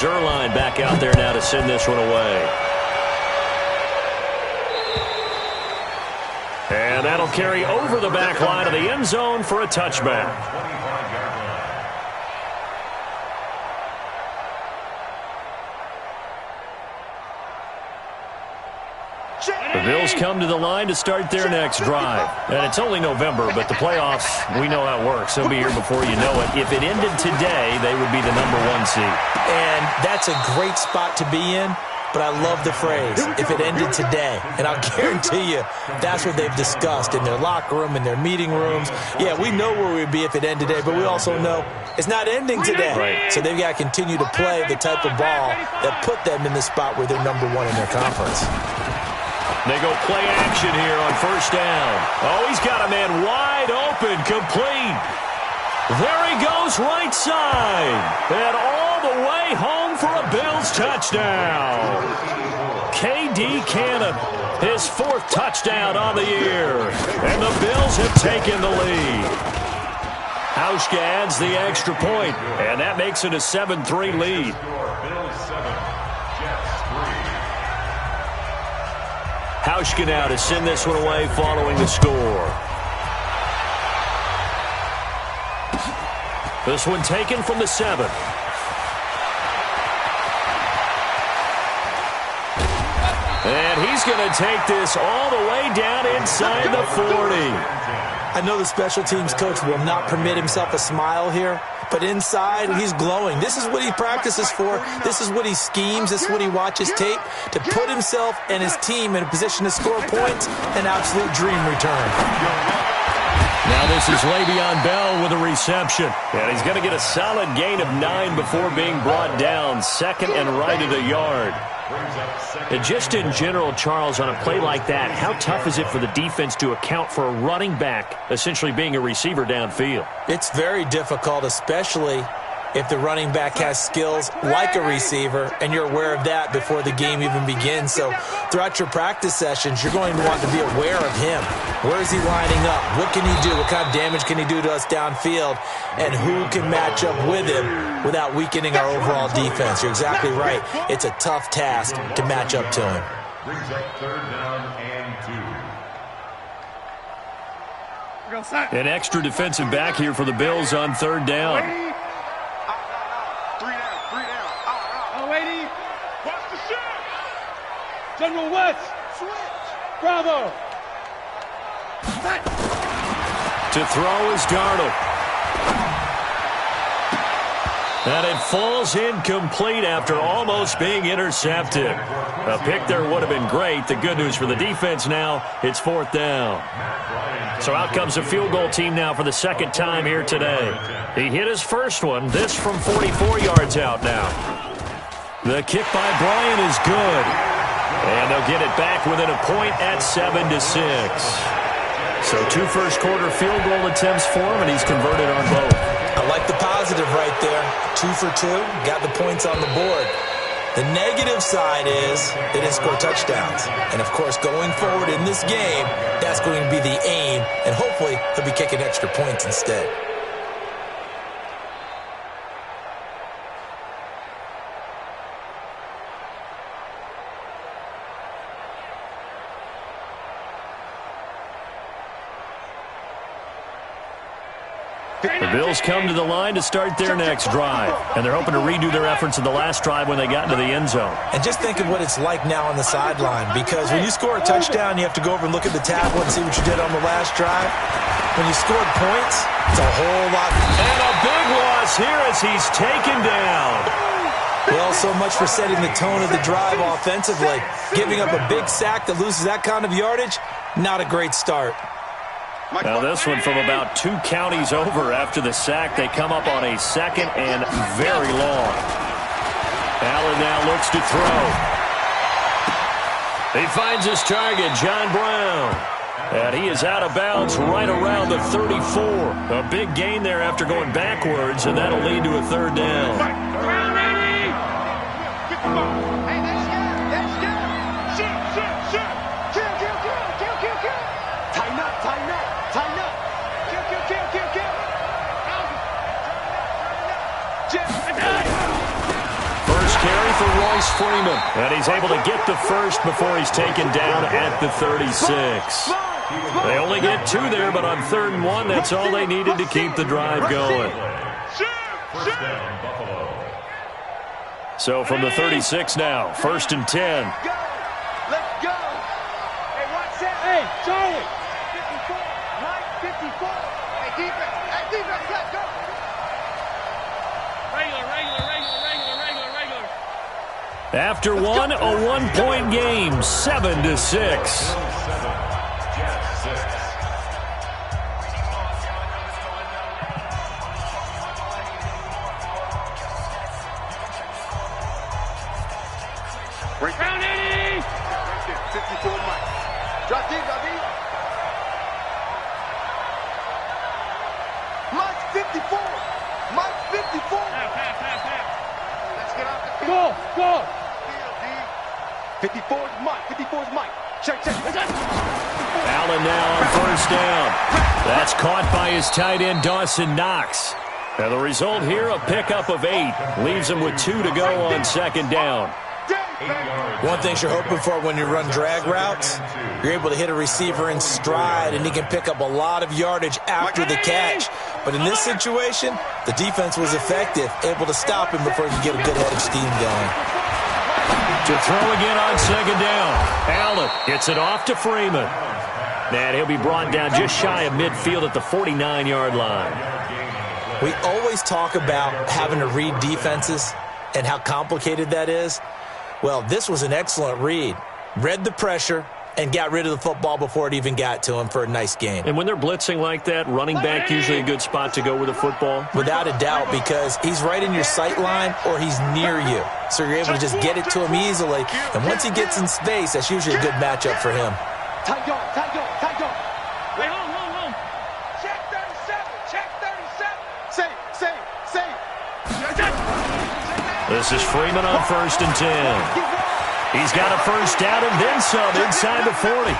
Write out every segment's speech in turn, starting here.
Zerline back out there now to send this one away. And that'll carry over the back line of the end zone for a touchback. The Bills come to the line to start their next drive. And it's only November, but the playoffs, we know how it works. They'll be here before you know it. If it ended today, they would be the #1 seed. And that's a great spot to be in, but I love the phrase, if it ended today. And I'll guarantee you that's what they've discussed in their locker room, in their meeting rooms. Yeah, we know where we'd be if it ended today, but we also know it's not ending today. Right. So they've got to continue to play the type of ball that put them in the spot where they're #1 in their conference. They go play action here on first down. Oh, he's got a man wide open, complete. There he goes right side. And all the way home for a Bills touchdown. K.D. Cannon, his 4th touchdown on the year. And the Bills have taken the lead. Hauschka adds the extra point, and that makes it a 7-3 lead. Hauschka now to send this one away following the score. This one taken from the 7. And he's going to take this all the way down inside the 40. I know the special teams coach will not permit himself a smile here, but inside, he's glowing. This is what he practices for. This is what he schemes. This is what he watches tape to put himself and his team in a position to score points. An absolute dream return. Now this is Le'Veon Bell with a reception. And he's going to get a solid gain of 9 before being brought down. Second and right at a yard. And just in general, Charles, on a play like that, how tough is it for the defense to account for a running back essentially being a receiver downfield? It's very difficult, especially if the running back has skills like a receiver, and you're aware of that before the game even begins. So throughout your practice sessions, you're going to want to be aware of him. Where is he lining up? What can he do? What kind of damage can he do to us downfield? And who can match up with him without weakening our overall defense? You're exactly right. It's a tough task to match up to him. Brings up 3rd down and 2. An extra defensive back here for the Bills on 3rd down. General West. Bravo. To throw is Darnold. And it falls incomplete after almost being intercepted. A pick there would have been great. The good news for the defense now, it's 4th down. So out comes the field goal team now for the 2nd time here today. He hit his first one. This from 44 yards out now. The kick by Bryant is good. And they'll get it back within a point at 7-6. So 2 first-quarter field goal attempts for him, and he's converted on both. I like the positive right there. 2 for 2, got the points on the board. The negative side is they didn't score touchdowns. And, of course, going forward in this game, that's going to be the aim, and hopefully he'll be kicking extra points instead. The Bills come to the line to start their next drive, and they're hoping to redo their efforts in the last drive when they got into the end zone. And just think of what it's like now on the sideline, because when you score a touchdown, you have to go over and look at the tablet and see what you did on the last drive. When you scored points, it's a whole lot. And a big loss here as he's taken down. Well, so much for setting the tone of the drive offensively. Giving up a big sack that loses that kind of yardage, not a great start. Now this one from about 2 counties over after the sack. They come up on a 2nd and very long. Allen now looks to throw. He finds his target, John Brown. And he is out of bounds right around the 34. A big gain there after going backwards, and that'll lead to a 3rd down. carry for Royce Freeman. And he's able to get the first before he's taken down at the 36. They only get 2 there, but on 3rd and 1, that's all they needed to keep the drive going. So from the 36 now, 1st and 10. Let's go. Hey, watch that. Hey, Charlie. 54. Mike, 54. Hey, defense, let's go. Regular. After one, a 1-point game, 7-6. Round 80. 54, Mike. Drop deep. Mike 54. Mike 54. Let's get off the field. Go. 54 is Mike. 54 is Mike. Check. Allen now on 1st down. That's caught by his tight end, Dawson Knox. And the result here, a pickup of 8. Leaves him with 2 to go on 2nd down. One thing you're hoping for when you run drag routes, you're able to hit a receiver in stride, and he can pick up a lot of yardage after the catch. But in this situation, the defense was effective, able to stop him before he could get a good head of steam going. To throw again on 2nd down. Allen gets it off to Freeman. And he'll be brought down just shy of midfield at the 49-yard line. We always talk about having to read defenses and how complicated that is. Well, this was an excellent read. Read the pressure and got rid of the football before it even got to him for a nice gain. And when they're blitzing like that, running back usually a good spot to go with the football? Without a doubt, because he's right in your sight line or he's near you. So you're able to just get it to him easily. And once he gets in space, that's usually a good matchup for him. Tight go. Wait, hold. Check 37. Say. This is Freeman on 1st and 10. He's got a 1st down and then some inside the 40.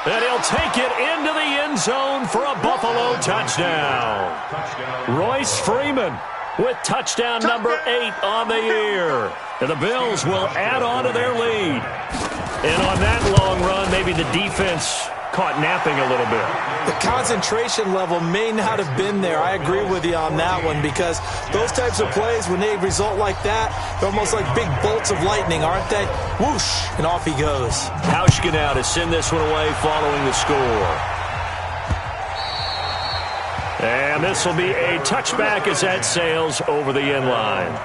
And he'll take it into the end zone for a Buffalo touchdown. Royce Freeman with touchdown number 8 on the year. And the Bills will add on to their lead. And on that long run, maybe the defense caught napping a little bit. The concentration level may not have been there. I agree with you on that one, because those types of plays, when they result like that, they're almost like big bolts of lightning, aren't they? Whoosh, and off he goes. Hauschka now to send this one away following the score. And this will be a touchback as that sails over the end line.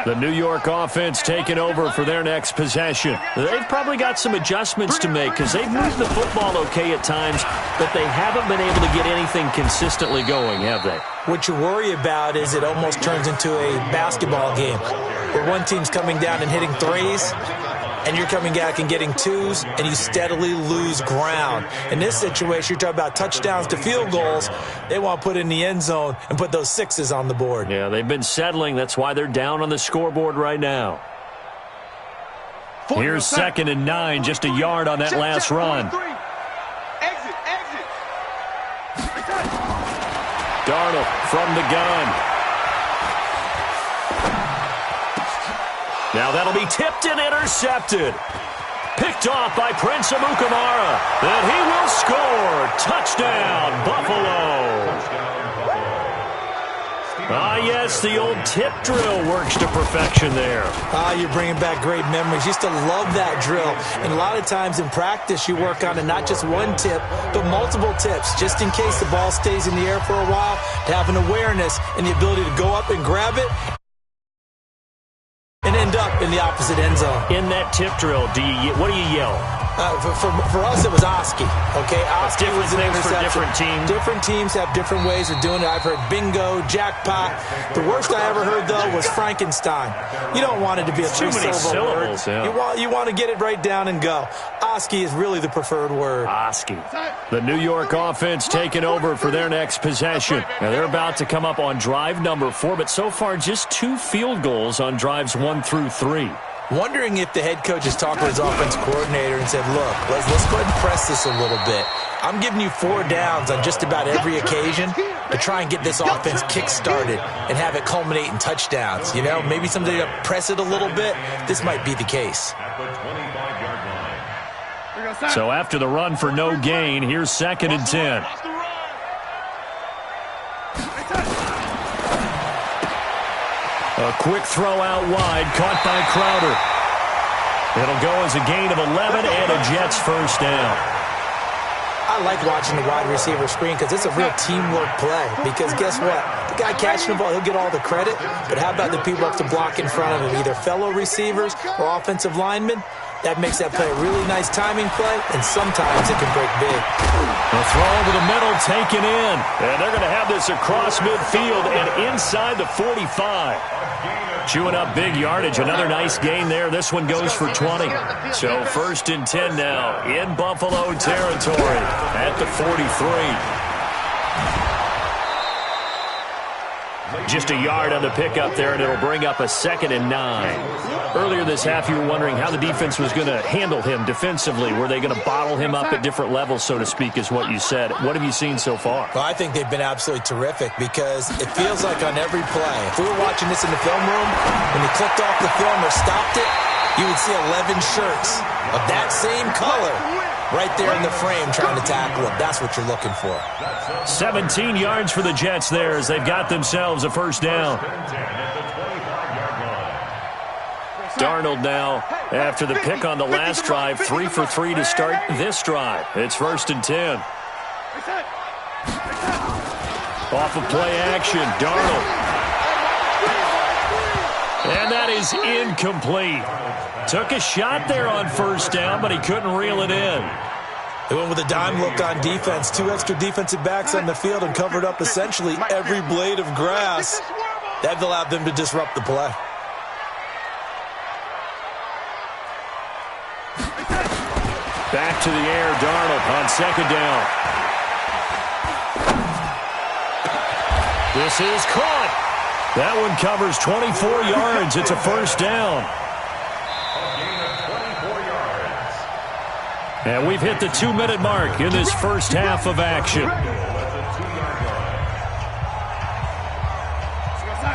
The New York offense taking over for their next possession. They've probably got some adjustments to make because they've moved the football okay at times, but they haven't been able to get anything consistently going, have they? What you worry about is it almost turns into a basketball game where one team's coming down and hitting threes, and you're coming back and getting twos, and you steadily lose ground. In this situation, you're talking about touchdowns to field goals. They want to put in the end zone and put those sixes on the board. Yeah, they've been settling. That's why they're down on the scoreboard right now. Here's 2nd and 9, just a yard on that last run. Exit. Darnold from the gun. Now that'll be tipped and intercepted. Picked off by Prince Amukamara. And he will score. Touchdown, Buffalo. Yes, the old tip drill works to perfection there. You're bringing back great memories. Used to love that drill. And a lot of times in practice, you work on it, not just one tip, but multiple tips, just in case the ball stays in the air for a while, to have an awareness and the ability to go up and grab it and end up in the opposite end zone. In that tip drill, what do you yell? For us, it was Oski. Okay, Oski different was an things for interception. different teams. Different teams have different ways of doing it. I've heard bingo, jackpot. The worst I ever heard, though, was Frankenstein. You don't want it to be a too many syllables. Yeah. You want to get it right down and go. Oski is really the preferred word. Oski. The New York offense taking over for their next possession. Now, they're about to come up on drive number 4, but so far just 2 field goals on drives 1 through 3. Wondering if the head coach has talked to his offense coordinator and said, look, let's go ahead and press this a little bit. I'm giving you 4 downs on just about every occasion to try and get this offense kick-started and have it culminate in touchdowns. You know, maybe someday to press it a little bit. This might be the case. So after the run for no gain, here's 2nd and 10. A quick throw out wide, caught by Crowder. It'll go as a gain of 11 and a Jets first down. I like watching the wide receiver screen because it's a real teamwork play. Because guess what? The guy catching the ball, he'll get all the credit. But how about the people up to block in front of him, either fellow receivers or offensive linemen? That makes that play a really nice timing play, and sometimes it can break big. The throw over the middle taken in. And they're going to have this across midfield and inside the 45. Chewing up big yardage. Another nice gain there. This one goes for 20. So 1st and 10 now in Buffalo territory at the 43. Just a yard on the pickup there, and it'll bring up a 2nd and 9. Earlier this half, you were wondering how the defense was going to handle him defensively. Were they going to bottle him up at different levels, so to speak, is what you said. What have you seen so far? Well, I think they've been absolutely terrific because it feels like on every play, if we were watching this in the film room, when they clicked off the film or stopped it, you would see 11 shirts of that same color right there in the frame trying to tackle him. That's what you're looking for. 17 yards for the Jets there as they've got themselves a first down. Darnold now, after the pick on the last drive, 3 for 3 to start this drive. It's 1st and 10. Off of play action, Darnold. And that is incomplete. Took a shot there on first down, but he couldn't reel it in. They went with a dime look on defense. 2 extra defensive backs on the field and covered up essentially every blade of grass. That allowed them to disrupt the play. Back to the air, Darnold on 2nd down. This is caught. That one covers 24 yards. It's a first down. And we've hit the 2-minute mark in this first half of action.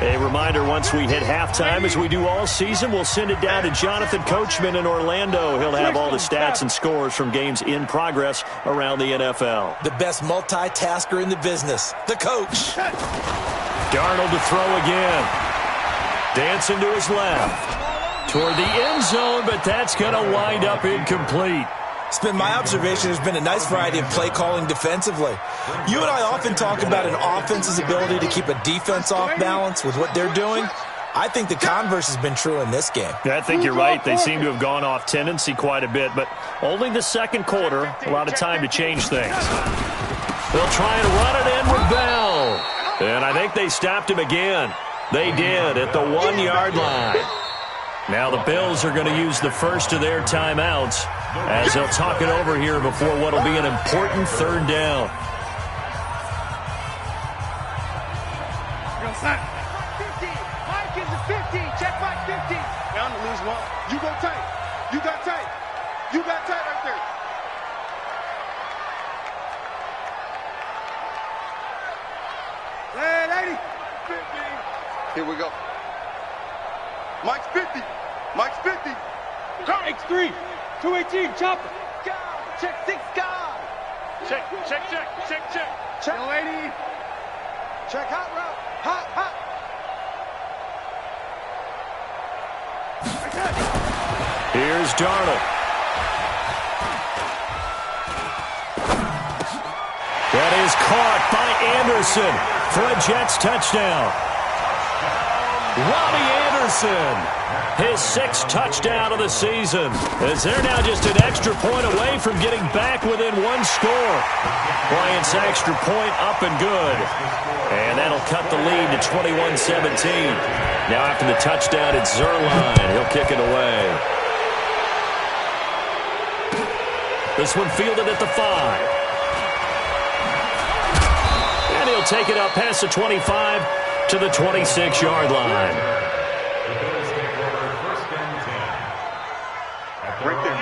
A reminder, once we hit halftime, as we do all season, we'll send it down to Jonathan Coachman in Orlando. He'll have all the stats and scores from games in progress around the NFL. The best multitasker in the business, the coach. Darnold to throw again. Dancing to his left. Toward the end zone, but that's going to wind up incomplete. It's been my observation there's been a nice variety of play calling defensively. You and I often talk about an offense's ability to keep a defense off balance with what they're doing. I think the converse has been true in this game. Yeah, I think you're right. They seem to have gone off tendency quite a bit, but only the second quarter, a lot of time to change things. They'll try and run it in with Bell. And I think they stopped him again. They did at the 1-yard line. Now the Bills are going to use the first of their timeouts as they'll talk it over here before what will be an important 3rd down. 50. Mike is a 50. Check Mike 50. Now I'm going to lose one. You go tight. You got tight. You got tight right there. Hey, lady. 50. Here we go. Mike's 50. Mike's 50. X3. 218. Chopper. Check 6 guard. Check. Check. Yo, lady. Check hot route. Hot. Here's Darnold. That is caught by Anderson for a Jets touchdown. Robbie Anderson His 6th touchdown of the season, as they're now just an extra point away from getting back within 1 score. Bryant's extra point up and good. And that'll cut the lead to 21-17. Now after the touchdown, it's Zerline. He'll kick it away. This one fielded at the 5. And he'll take it up past the 25 to the 26-yard line.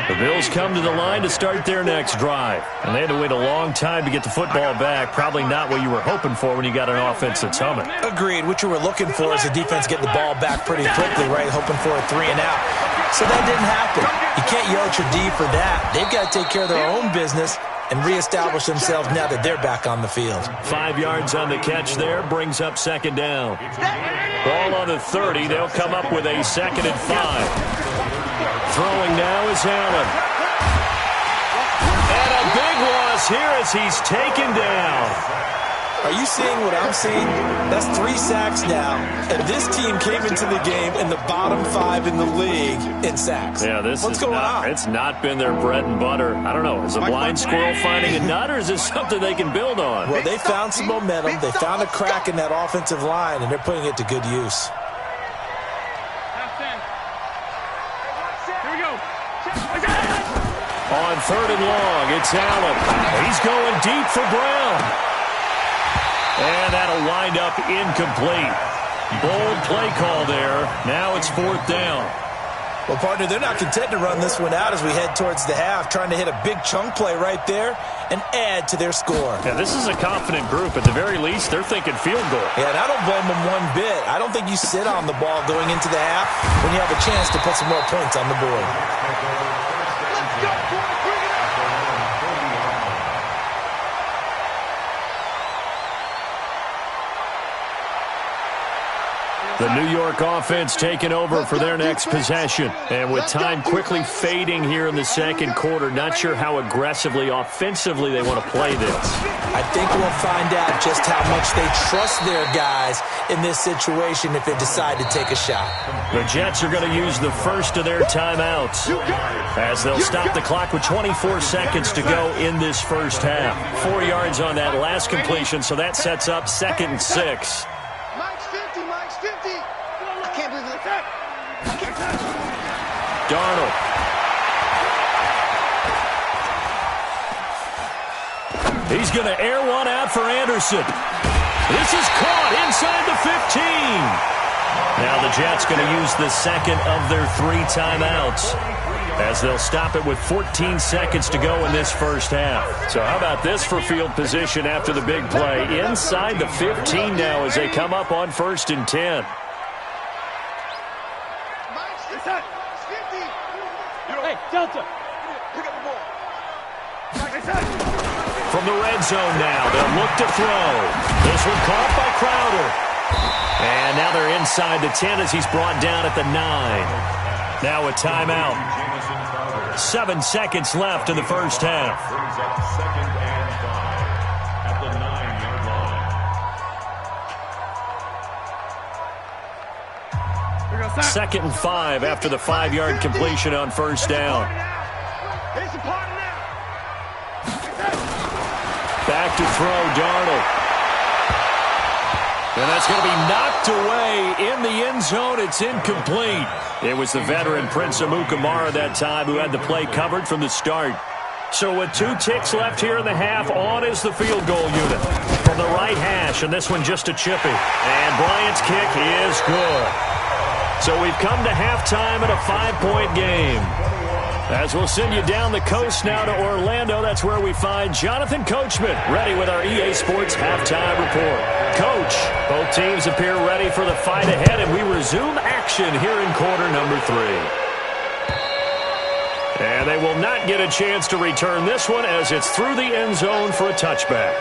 The Bills come to the line to start their next drive. And they had to wait a long time to get the football back. Probably not what you were hoping for when you got an offense that's humming. Agreed. What you were looking for is the defense getting the ball back pretty quickly, right? Hoping for a 3 and out. So that didn't happen. You can't yell at your D for that. They've got to take care of their own business and reestablish themselves now that they're back on the field. 5 yards on the catch there, brings up 2nd down. Ball on the 30. They'll come up with a 2nd and 5. Throwing now is Allen. And a big loss here as he's taken down. Are you seeing what I'm seeing? That's 3 sacks now. And this team came into the game in the bottom 5 in the league in sacks. Yeah, What's going on? It's not been their bread and butter. I don't know. Is a blind squirrel finding a nut, or is this something they can build on? Well, they found some momentum. They found a crack in that offensive line, and they're putting it to good use. On 3rd and long, it's Allen. He's going deep for Brown. And that'll wind up incomplete. Bold play call there. Now it's 4th down. Well, partner, they're not content to run this one out as we head towards the half, trying to hit a big chunk play right there and add to their score. Yeah, this is a confident group. At the very least, they're thinking field goal. Yeah, and I don't blame them one bit. I don't think you sit on the ball going into the half when you have a chance to put some more points on the board. The New York offense taking over for their next possession. And with time quickly fading here in the 2nd quarter, not sure how aggressively, offensively they want to play this. I think we'll find out just how much they trust their guys in this situation if they decide to take a shot. The Jets are going to use the first of their timeouts as they'll stop the clock with 24 seconds to go in this first half. 4 yards on that last completion, so that sets up 2nd and 6. Darnold. He's going to air one out for Anderson. This is caught inside the 15. Now the Jets going to use the 2nd of their 3 timeouts as they'll stop it with 14 seconds to go in this first half. So how about this for field position after the big play? Inside the 15 now as they come up on 1st and 10. Hey, Delta. From the red zone now, they'll look to throw. This one caught by Crowder. And now they're inside the 10 as he's brought down at the 9. Now a timeout. 7 seconds left in the first half. 2nd and 5 after the 5-yard completion on 1st down. Back to throw, Darnold. And that's going to be knocked away in the end zone. It's incomplete. It was the veteran Prince Amukamara that time who had the play covered from the start. So with 2 ticks left here in the half, on is the field goal unit. From the right hash, and this one just a chippy. And Bryant's kick is good. So we've come to halftime in a 5-point game. As we'll send you down the coast now to Orlando, that's where we find Jonathan Coachman, ready with our EA Sports halftime report. Coach, both teams appear ready for the fight ahead, and we resume action here in quarter number 3. And they will not get a chance to return this one as it's through the end zone for a touchback.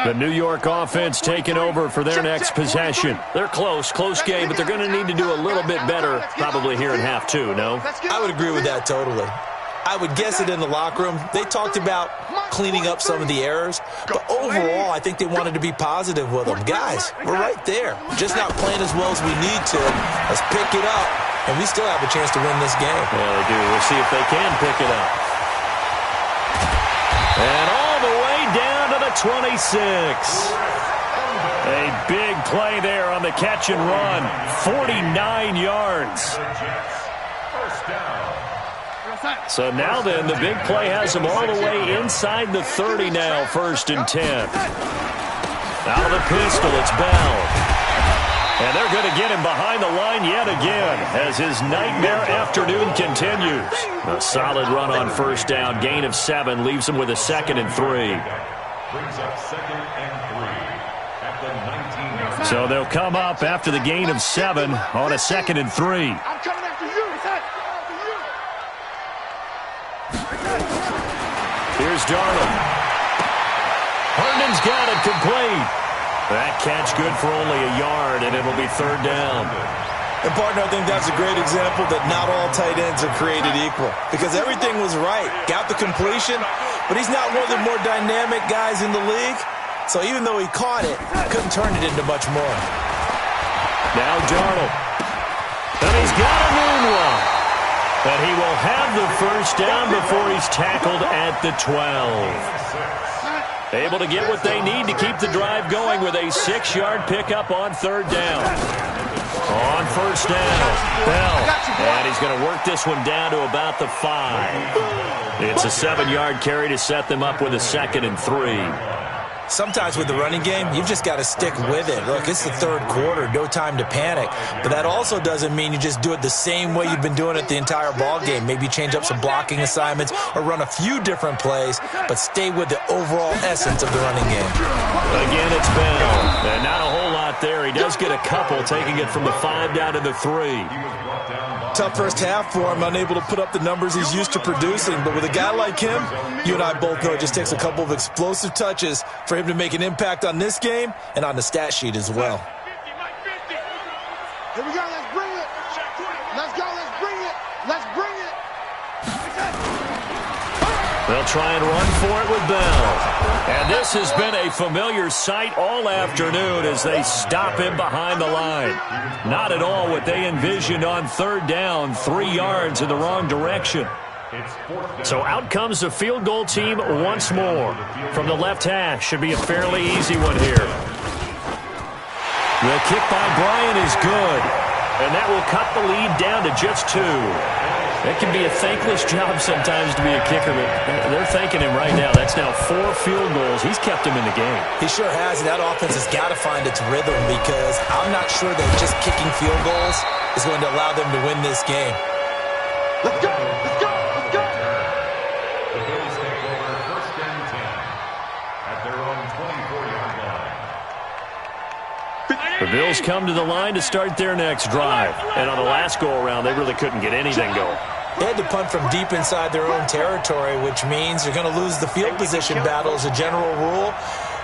The New York offense taking over for their next possession. They're close game, but they're going to need to do a little bit better probably here in half 2, no? I would agree with that totally. I would guess it in the locker room. They talked about cleaning up some of the errors, but overall, I think they wanted to be positive with them. Guys, we're right there. Just not playing as well as we need to. Let's pick it up, and we still have a chance to win this game. Yeah, they do. We'll see if they can pick it up. And all the way down to the 26. A big play there on the catch and run. 49 yards. So now then, the big play has them all the way inside the 30 now, 1st and 10. Out of the pistol, it's Bell. And they're going to get him behind the line yet again as his nightmare afternoon continues. A solid run on 1st down, gain of 7, leaves him with a 2nd and 3. Brings up 2nd and 3 at the 19. So they'll come up after the gain of 7 on a 2nd and 3. I'm coming after you. Here's Darnold. Herndon's got it complete. That catch good for only a yard, and it'll be 3rd down. And, partner, I think that's a great example that not all tight ends are created equal because everything was right. Got the completion, but he's not one of the more dynamic guys in the league. So even though he caught it, couldn't turn it into much more. Now Darnold. And he's got a moonwalk. But he will have the 1st down before he's tackled at the 12. Able to get what they need to keep the drive going with a 6-yard pickup on 3rd down. On 1st down, Bell. And he's going to work this one down to about the 5. It's a 7-yard carry to set them up with a 2nd and 3. Sometimes with the running game, you've just got to stick with it. Look, it's the 3rd quarter, no time to panic. But that also doesn't mean you just do it the same way you've been doing it the entire ball game. Maybe change up some blocking assignments or run a few different plays, but stay with the overall essence of the running game. Again, it's Bell. And not a whole lot there. He does get a couple, taking it from the 5 down to the 3. Tough first half for him, unable to put up the numbers he's used to producing. But with a guy like him, you and I both know it just takes a couple of explosive touches for him to make an impact on this game and on the stat sheet as well. Here we go, let's bring it. Let's go, let's bring it. Let's bring it. They'll try and run for it with Bell. And this has been a familiar sight all afternoon as they stop him behind the line. Not at all what they envisioned on 3rd down, 3 yards in the wrong direction. So out comes the field goal team once more. From the left hash, should be a fairly easy one here. The kick by Bryant is good. And that will cut the lead down to just 2. It can be a thankless job sometimes to be a kicker, but they're thanking him right now. That's now 4 field goals. He's kept him in the game. He sure has, and that offense has got to find its rhythm because I'm not sure that just kicking field goals is going to allow them to win this game. Let's go, let's go, let's go. The Bills take over 1st and 10 at their own 24-yard line. The Bills come to the line to start their next drive. And on the last go-around, they really couldn't get anything going. They had to punt from deep inside their own territory, which means you're going to lose the field position battle as a general rule.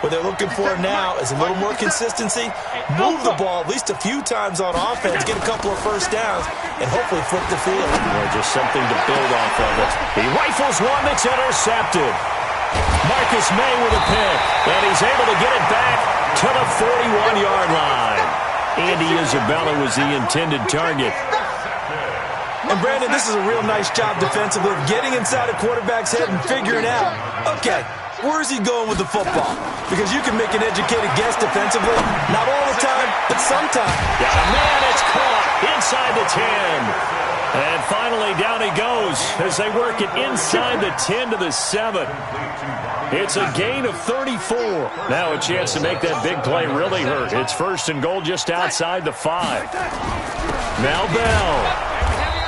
What they're looking for now is a little more consistency, move the ball at least a few times on offense, get a couple of 1st downs, and hopefully flip the field. Just something to build off of it. He rifles one that's intercepted. Marcus May with a pick, and he's able to get it back to the 41-yard line. Andy Isabella was the intended target. And, Brandon, this is a real nice job defensively of getting inside a quarterback's head and figuring out, okay, where is he going with the football? Because you can make an educated guess defensively. Not all the time, but sometimes. Yeah, man, it's caught inside the 10. And finally, down he goes as they work it inside the 10 to the 7. It's a gain of 34. Now a chance to make that big play really hurt. It's 1st and goal just outside the 5. Now Bell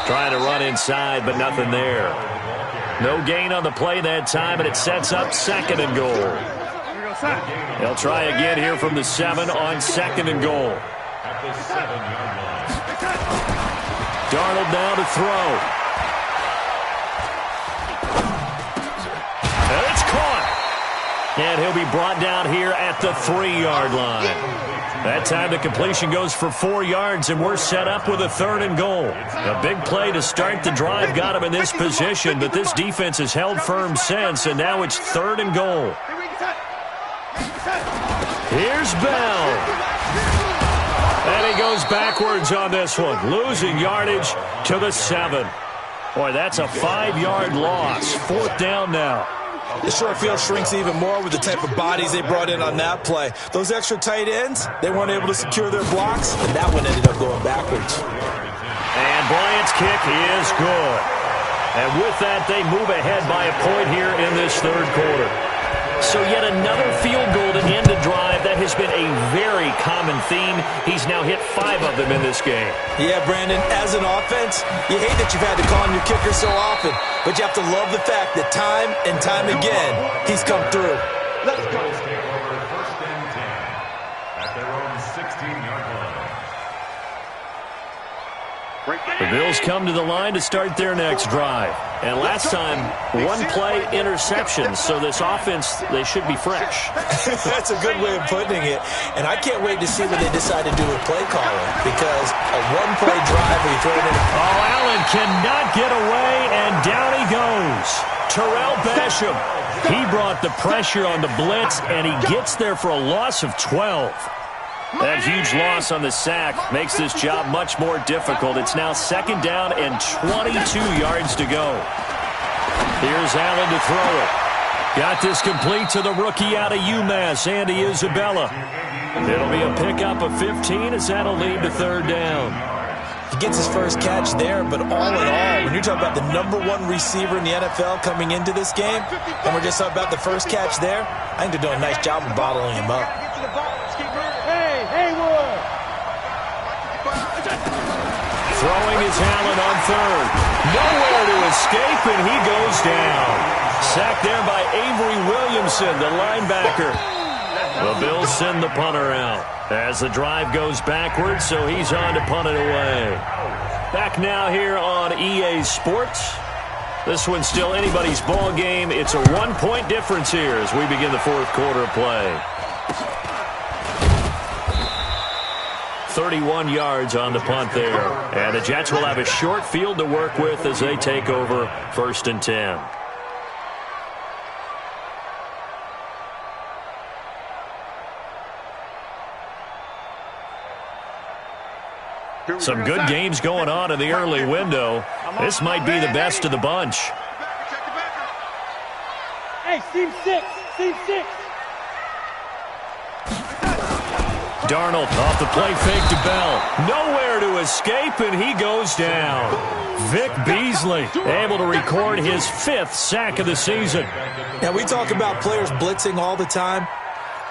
trying to run inside, but nothing there. No gain on the play that time, and it sets up 2nd and goal. They'll try again here from the 7 on 2nd and goal. At the 7-yard line. Darnold now to throw. And it's caught. And he'll be brought down here at the 3-yard line. That time the completion goes for 4 yards, and we're set up with a 3rd and goal. A big play to start the drive got him in this position, but this defense has held firm since, and now it's 3rd and goal. Here's Bell. And he goes backwards on this one, losing yardage to the 7. Boy, that's a 5-yard loss. 4th down now. The short field shrinks even more with the type of bodies they brought in on that play. Those extra tight ends, they weren't able to secure their blocks, and that one ended up going backwards. And Bryant's kick is good. And with that, they move ahead by a point here in this 3rd quarter. So yet another field goal to end a drive. That has been a very common theme. He's now hit 5 of them in this game. Yeah, Brandon, as an offense, you hate that you've had to call on your kicker so often, but you have to love the fact that time and time again, he's come through. Let's go. First and 10 at their own 16-yard line. The Bills come to the line to start their next drive. And last time, 1-play interception, so this offense, they should be fresh. That's a good way of putting it. And I can't wait to see what they decide to do with play calling, because a 1-play drive where you throw it in. Oh, Allen cannot get away, and down he goes. Terrell Basham. He brought the pressure on the blitz, and he gets there for a loss of 12. That huge loss on the sack makes this job much more difficult. It's now 2nd down and 22 yards to go. Here's Allen to throw it. Got this complete to the rookie out of UMass, Andy Isabella. It'll be a pickup of 15 as that'll lead to 3rd down. He gets his first catch there, but all in all, when you're talking about the #1 receiver in the NFL coming into this game, and we're just talking about the first catch there, I think they're doing a nice job of bottling him up. Throwing is Allen on 3rd. Nowhere to escape, and he goes down. Sacked there by Avery Williamson, the linebacker. The Bills send the punter out as the drive goes backwards, so he's on to punt it away. Back now here on EA Sports. This one's still anybody's ball game. It's a 1-point difference here as we begin the 4th quarter of play. 31 yards on the punt there. And the Jets will have a short field to work with as they take over 1st and 10. Some good games going on in the early window. This might be the best of the bunch. Hey, Team 6. Team 6. Darnold off the play fake to Bell. Nowhere to escape, and he goes down. Vic Beasley able to record his 5th sack of the season. Now, we talk about players blitzing all the time.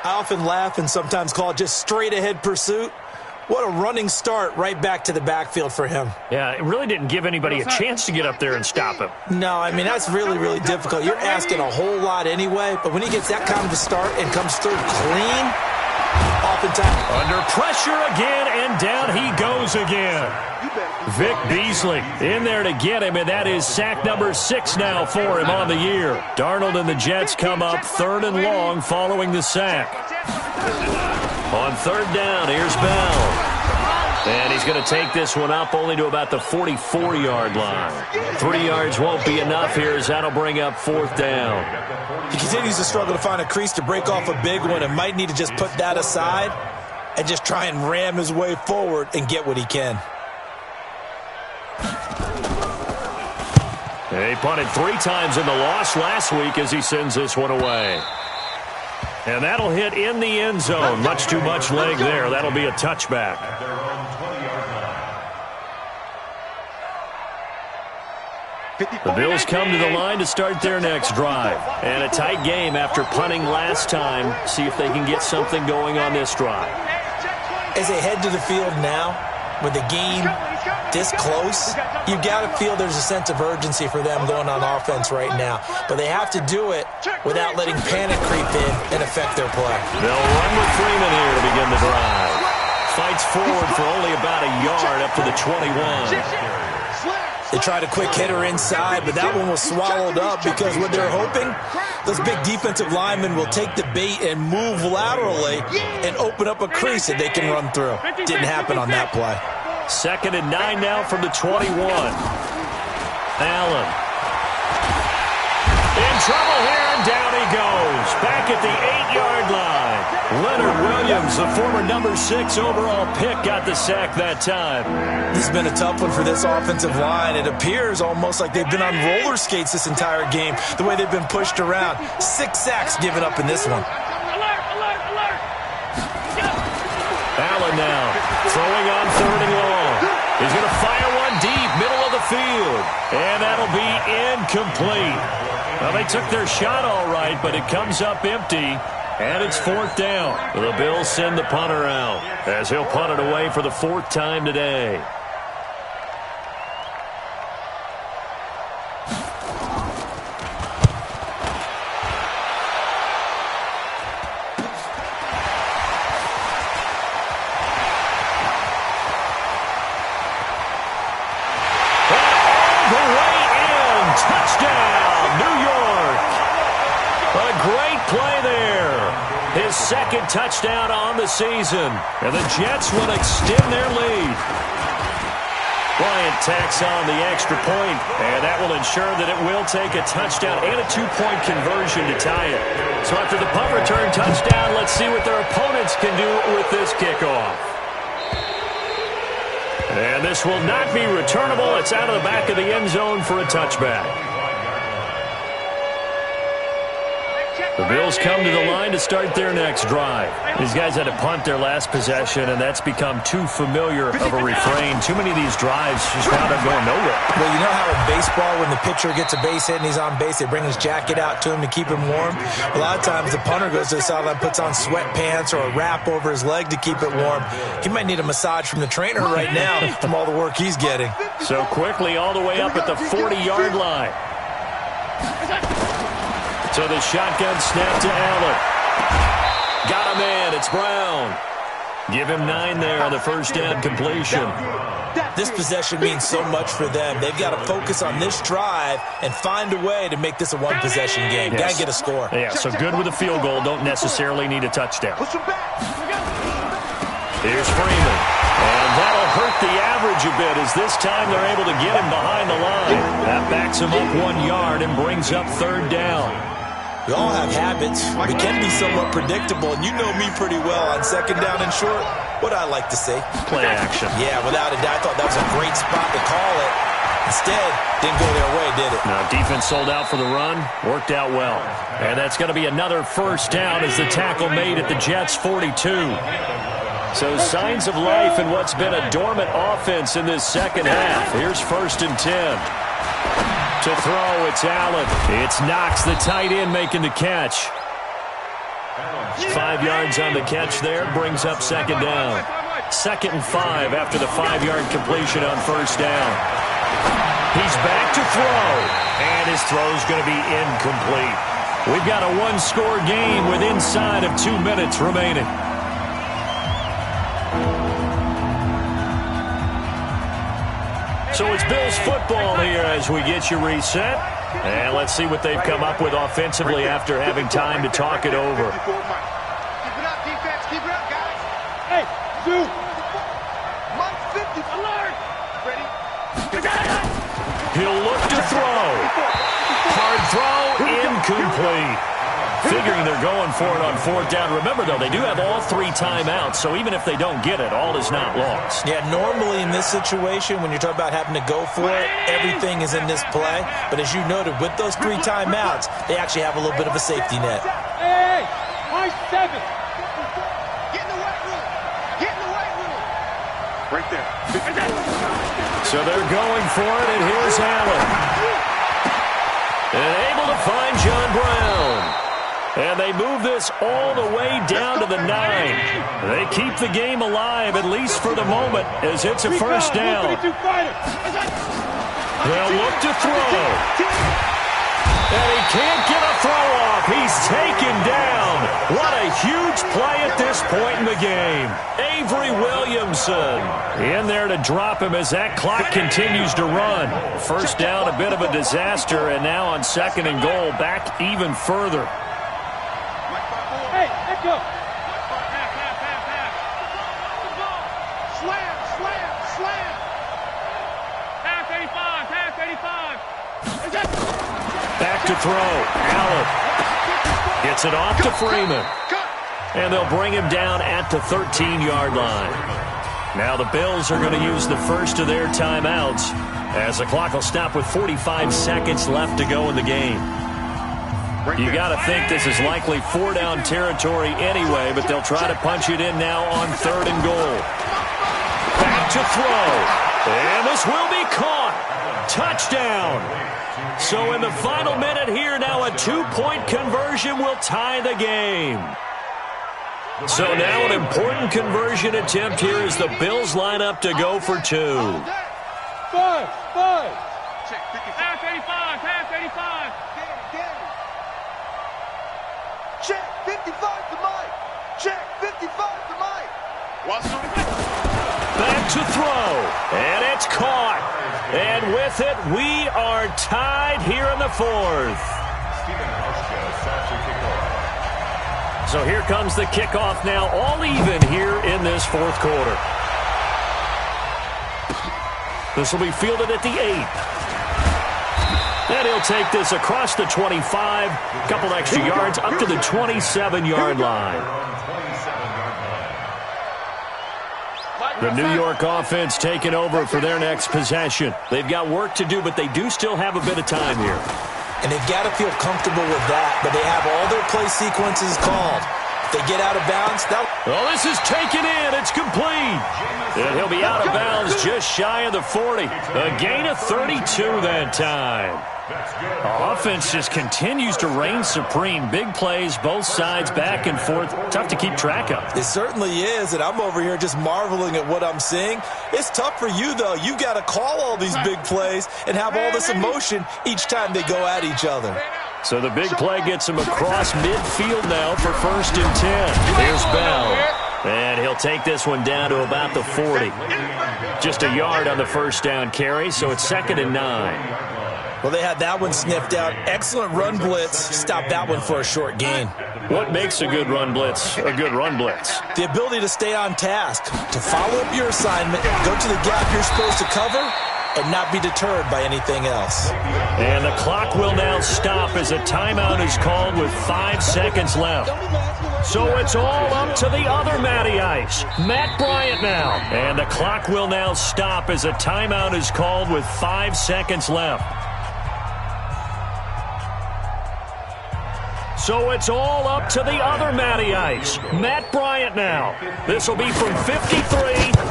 I often laugh and sometimes call it just straight-ahead pursuit. What a running start right back to the backfield for him. Yeah, it really didn't give anybody a chance to get up there and stop him. No, I mean, that's really, really difficult. You're asking a whole lot anyway, but when he gets that kind of a start and comes through clean, oftentimes. Under pressure again, and down he goes again. Vic Beasley in there to get him, and that is sack number 6 now for him on the year. Darnold and the Jets come up 3rd and long following the sack. On 3rd down, here's Bell. And he's going to take this one up only to about the 44-yard line. 3 yards won't be enough here as that'll bring up 4th down. He continues to struggle to find a crease to break off a big one and might need to just put that aside and just try and ram his way forward and get what he can. He punted 3 times in the loss last week as he sends this one away. And that'll hit in the end zone. Much too much leg there. That'll be a touchback. The Bills come to the line to start their next drive. And a tight game after punting last time. See if they can get something going on this drive. As they head to the field now, with the game this close, you've got to feel there's a sense of urgency for them going on offense right now. But they have to do it without letting panic creep in and affect their play. They'll run with Freeman here to begin the drive. Fights forward for only about a yard up to the 21. They tried a quick hitter inside, but that one was swallowed up because what they're hoping, those big defensive linemen will take the bait and move laterally and open up a crease that they can run through. Didn't happen on that play. 2nd and 9 now from the 21. Allen. In trouble here, and down he goes. Back at the 8-yard line. Leonard Williams, the former number 6 overall pick, got the sack that time. This has been a tough one for this offensive line. It appears almost like they've been on roller skates this entire game, the way they've been pushed around. 6 sacks given up in this one. Allen now throwing on 3rd and long. He's going to fire one deep, middle of the field. And that'll be incomplete. Well, they took their shot all right, but it comes up empty. And it's 4th down. The Bills send the punter out as he'll punt it away for the 4th time today. His 2nd touchdown on the season. And the Jets will extend their lead. Bryant tacks on the extra point, and that will ensure that it will take a touchdown and a 2-point conversion to tie it. So after the punt return touchdown, let's see what their opponents can do with this kickoff. And this will not be returnable. It's out of the back of the end zone for a touchback. The Bills come to the line to start their next drive. These guys had to punt their last possession, and that's become too familiar of a refrain. Too many of these drives just wound up going nowhere. Well, you know how in baseball, when the pitcher gets a base hit and he's on base, they bring his jacket out to him to keep him warm? A lot of times the punter goes to the sideline, puts on sweatpants or a wrap over his leg to keep it warm. He might need a massage from the trainer right now from all the work he's getting. So quickly all the way up at the 40-yard line. So the shotgun snap to Allen. Got him in. It's Brown. Give him 9 there on the first down completion. This possession means so much for them. They've got to focus on this drive and find a way to make this a one-possession game. Yes. Got to get a score. Yeah, so good with a field goal. Don't necessarily need a touchdown. Here's Freeman. And that'll hurt the average a bit as this time they're able to get him behind the line. That backs him up 1 yard and brings up 3rd down. We all have habits. We can be somewhat predictable, and you know me pretty well on 2nd down and short. What I like to say? Play action. Yeah, without a doubt. I thought that was a great spot to call it. Instead, didn't go their way, did it? Now, defense sold out for the run. Worked out well. And that's going to be another first down as the tackle made at the Jets' 42. So signs of life in what's been a dormant offense in this second half. Here's 1st and 10. To throw, it's Allen. It's Knox, the tight end, making the catch. 5 yards on the catch there, brings up 2nd down. 2nd and 5 after the 5-yard completion on 1st down. He's back to throw, and his throw's going to be incomplete. We've got a 1-score game with inside of 2 minutes remaining. So it's Bills football here as we get you reset. And let's see what they've come up with offensively after having time to talk it over. Keep it up, defense. Keep it up, guys. Hey, Zoo. Mike 50. Alert. Ready? He'll look to throw. Hard throw, incomplete. Figuring they're going for it on 4th down. Remember, though, they do have all 3 timeouts, so even if they don't get it, all is not lost. Yeah, normally in this situation, when you're talking about having to go for it, everything is in this play. But as you noted, with those 3 timeouts, they actually have a little bit of a safety net. Hey, my 7. Get in the weight room. Get in the weight room. Right there. So they're going for it, and here's Allen. And able to find John Brown. And they move this all the way down to the 9. They keep the game alive, at least for the moment, as it's a first down. They'll look to throw. And he can't get a throw off. He's taken down. What a huge play at this point in the game. Avery Williamson in there to drop him as that clock continues to run. First down, a bit of a disaster, and now on 2nd and goal, back even further. Hey, let's go. Slam, slam, slam. Pass 85, pass 85. Back to throw. Allen gets it off to Freeman. And they'll bring him down at the 13-yard line. Now the Bills are going to use the first of their timeouts as the clock will stop with 45 seconds left to go in the game. You got to think this is likely 4-down territory anyway, but they'll try to punch it in now on 3rd and goal. Back to throw. And this will be caught. Touchdown. So in the final minute here, now a 2-point conversion will tie the game. So now an important conversion attempt here as the Bills line up to go for 2. 5. Check 55. Pass 85, pass 85. Check 55 to Mike. Check 55 to Mike. Back to throw. And it's caught. And with it, we are tied here in the 4th. So here comes the kickoff now, all even here in this 4th quarter. This will be fielded at the 8. And he'll take this across the 25, a couple extra yards, up to the 27-yard line. The New York offense taking over for their next possession. They've got work to do, but they do still have a bit of time here. And they've got to feel comfortable with that, but they have all their play sequences called. If they get out of bounds, well, this is taken in. It's complete. And he'll be out of bounds just shy of the 40. A gain of 32 that time. The offense just continues to reign supreme. Big plays, both sides, back and forth. Tough to keep track of. It certainly is, and I'm over here just marveling at what I'm seeing. It's tough for you, though. You got to call all these big plays and have all this emotion each time they go at each other. So the big play gets him across midfield now for 1st and 10. Here's Bell. And he'll take this one down to about the 40. Just a yard on the 1st down carry, so it's 2nd and 9. Well, they had that one sniffed out. Excellent run blitz. Stop that one for a short gain. What makes a good run blitz a good run blitz? The ability to stay on task, to follow up your assignment, go to the gap you're supposed to cover, and not be deterred by anything else. And the clock will now stop as a timeout is called with 5 seconds left. So it's all up to the other Matty Ice, Matt Bryant now. And the clock will now stop as a timeout is called with 5 seconds left. So it's all up to the other Matty Ice, Matt Bryant now. This will be from 53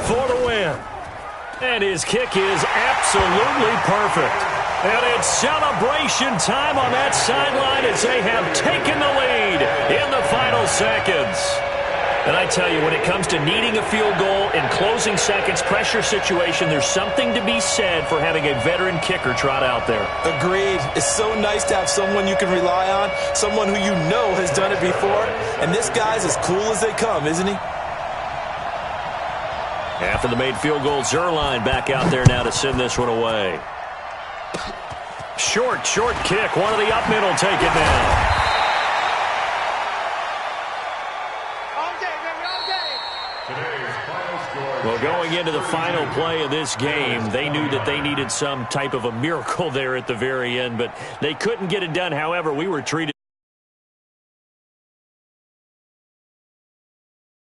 for the win. And his kick is absolutely perfect. And it's celebration time on that sideline as they have taken the lead in the final seconds. And I tell you, when it comes to needing a field goal in closing seconds, pressure situation, there's something to be said for having a veteran kicker trot out there. Agreed. It's so nice to have someone you can rely on, someone who you know has done it before. And this guy's as cool as they come, isn't he? After the made field goal, Zerline back out there now to send this one away. Short kick. One of the up men will take it now. Well, going into the final play of this game, they knew that they needed some type of a miracle there at the very end, but they couldn't get it done. However, we were treated